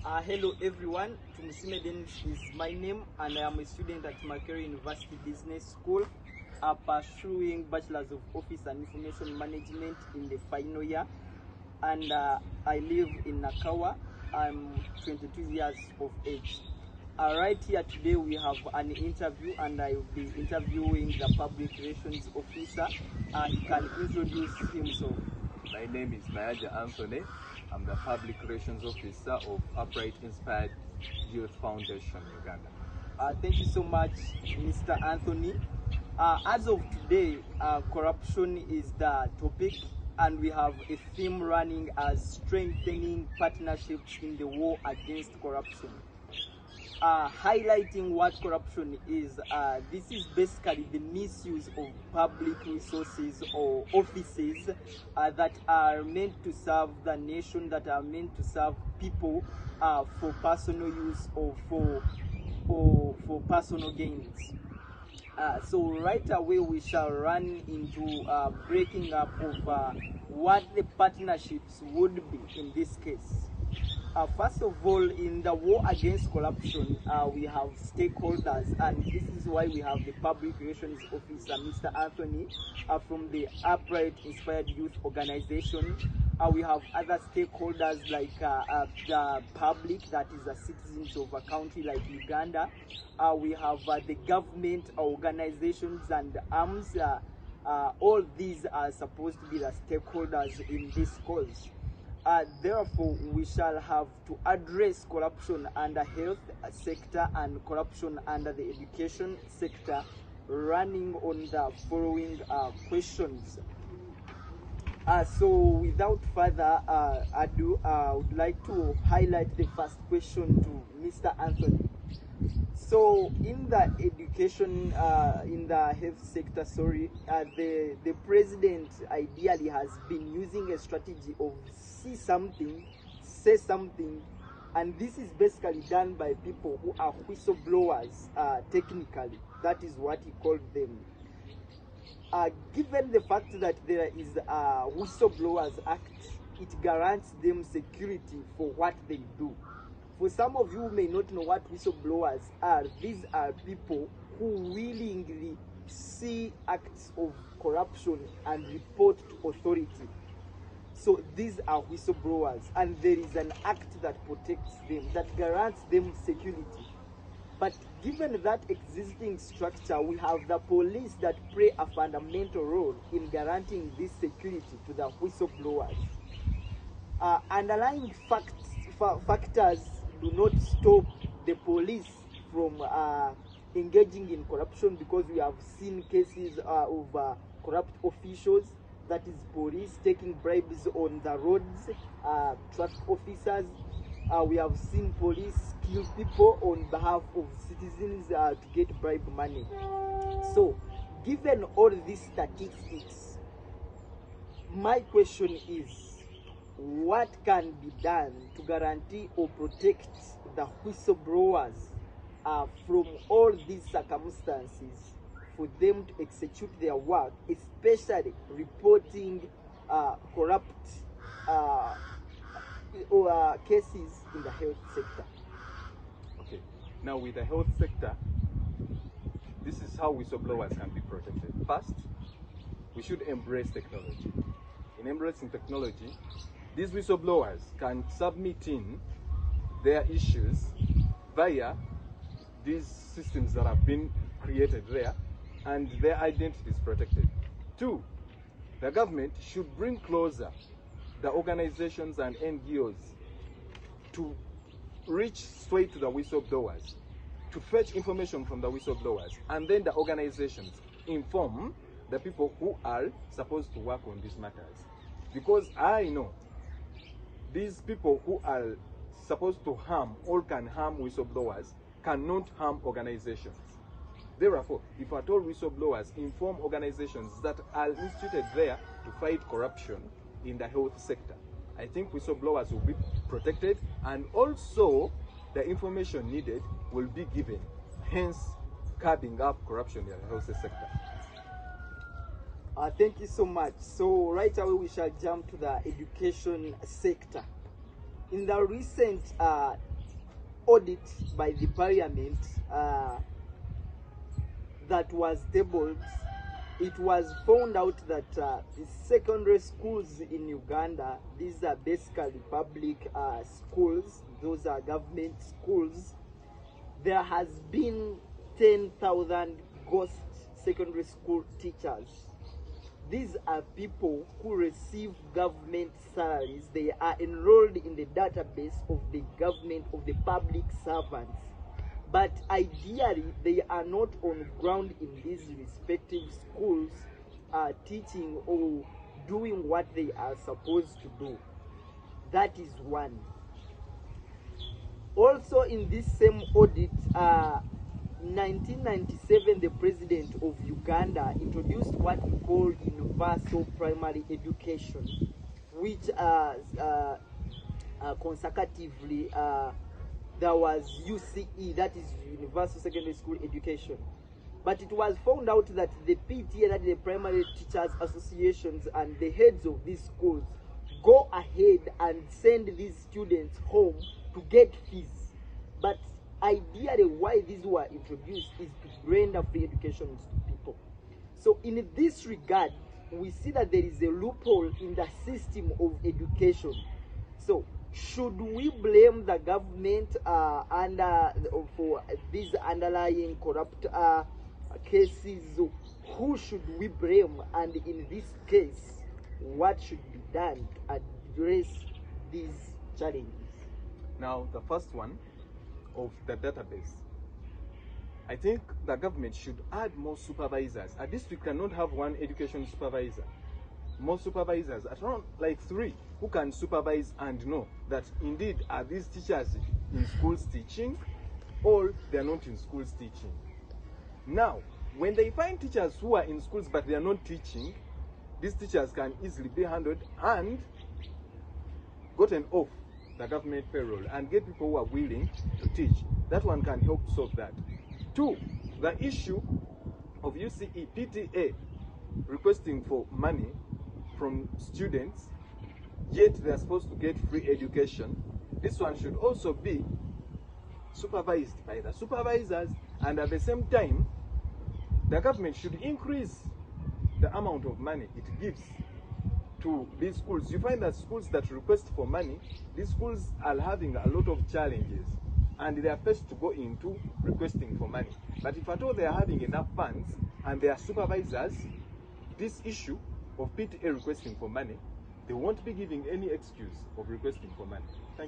Hello everyone, Ninsiime Denis is my name and I am a student at Makerere University Business School pursuing Bachelor's of Office and Information Management in the final year, and I live in Nakawa. I'm 22 years of age. Right here today we have an interview and I will be interviewing the Public Relations Officer. He can introduce himself. My name is Mayanja Anthony. I'm the Public Relations Officer of Upright Inspired Youth Foundation, Uganda. Thank you so much, Mr. Anthony. As of today, corruption is the topic, and we have a theme running as strengthening partnerships in the war against corruption. Highlighting what corruption is, this is basically the misuse of public resources or offices that are meant to serve the nation, that are meant to serve people for personal use or for personal gains. So right away we shall run into breaking up of what the partnerships would be in this case. First of all, in the war against corruption, we have stakeholders, and this is why we have the Public Relations Officer, Mr. Anthony, from the Upright Inspired Youth Organization. We have other stakeholders like the public, that is the citizens of a country like Uganda. We have the government organizations and arms. All these are supposed to be the stakeholders in this cause. Therefore, we shall have to address corruption under health sector and corruption under the education sector, running on the following questions. So without further ado, I would like to highlight the first question to Mr. Anthony. So in the education, in the health sector, the president ideally has been using a strategy of see something, say something, and this is basically done by people who are whistleblowers, technically. That is what he called them. Given the fact that there is a Whistleblowers Act, it guarantees them security for what they do. For some of you who may not know what whistleblowers are, these are people who willingly see acts of corruption and report to authority. So these are whistleblowers, and there is an act that protects them, that guarantees them security. But given that existing structure, we have the police that play a fundamental role in guaranteeing this security to the whistleblowers. Underlying factors do not stop the police from engaging in corruption, because we have seen cases of corrupt officials, that is police, taking bribes on the roads, traffic officers. We have seen police kill people on behalf of citizens to get bribe money. So, given all these statistics, my question is, what can be done to guarantee or protect the whistleblowers from all these circumstances, for them to execute their work, especially reporting corrupt cases in the health sector? Okay, now with the health sector, this is how whistleblowers can be protected. First, we should embrace technology. In embracing technology, these whistleblowers can submit in their issues via these systems that have been created there, and their identity is protected. Two, the government should bring closer the organizations and NGOs to reach straight to the whistleblowers, to fetch information from the whistleblowers, and then the organizations inform the people who are supposed to work on these matters. Because I know these people who are supposed to harm or can harm whistleblowers cannot harm organizations. Therefore, if at all whistleblowers inform organizations that are instituted there to fight corruption in the health sector, I think whistleblowers will be protected, and also the information needed will be given, hence curbing up corruption in the health sector. Thank you so much. So right away we shall jump to the education sector. In the recent audit by the parliament that was tabled, it was found out that the secondary schools in Uganda, these are basically public schools, those are government schools, there has been 10,000 ghost secondary school teachers. These are people who receive government salaries. They are enrolled in the database of the government, of the public servants. But ideally, they are not on ground in these respective schools teaching or doing what they are supposed to do. That is one. Also, in this same audit, 1997, the president of Uganda introduced what we call universal primary education, which consecutively there was UCE, that is Universal Secondary School Education. But it was found out that the PTA, that is the Primary Teachers Associations, and the heads of these schools go ahead and send these students home to get fees. But ideally, why these were introduced is to render free education to people. So in this regard, we see that there is a loophole in the system of education. So should we blame the government for these underlying corrupt cases? Who should we blame? And in this case, what should be done to address these challenges? Now, the first one of the database, I think the government should add more supervisors. A district cannot have one education supervisor. More supervisors, around like 3, who can supervise and know that indeed are these teachers in schools teaching or they are not in schools teaching. Now, when they find teachers who are in schools but they are not teaching, these teachers can easily be handled and gotten off the government payroll and get people who are willing to teach. That one can help solve that. 2, the issue of UCE, PTA requesting for money from students, yet they are supposed to get free education. This one should also be supervised by the supervisors, and at the same time, the government should increase the amount of money it gives to these schools. You find that schools that request for money, these schools are having a lot of challenges, and they are first to go into requesting for money. But if at all they are having enough funds and they are supervisors, this issue of PTA requesting for money, they won't be giving any excuse of requesting for money. Thank you.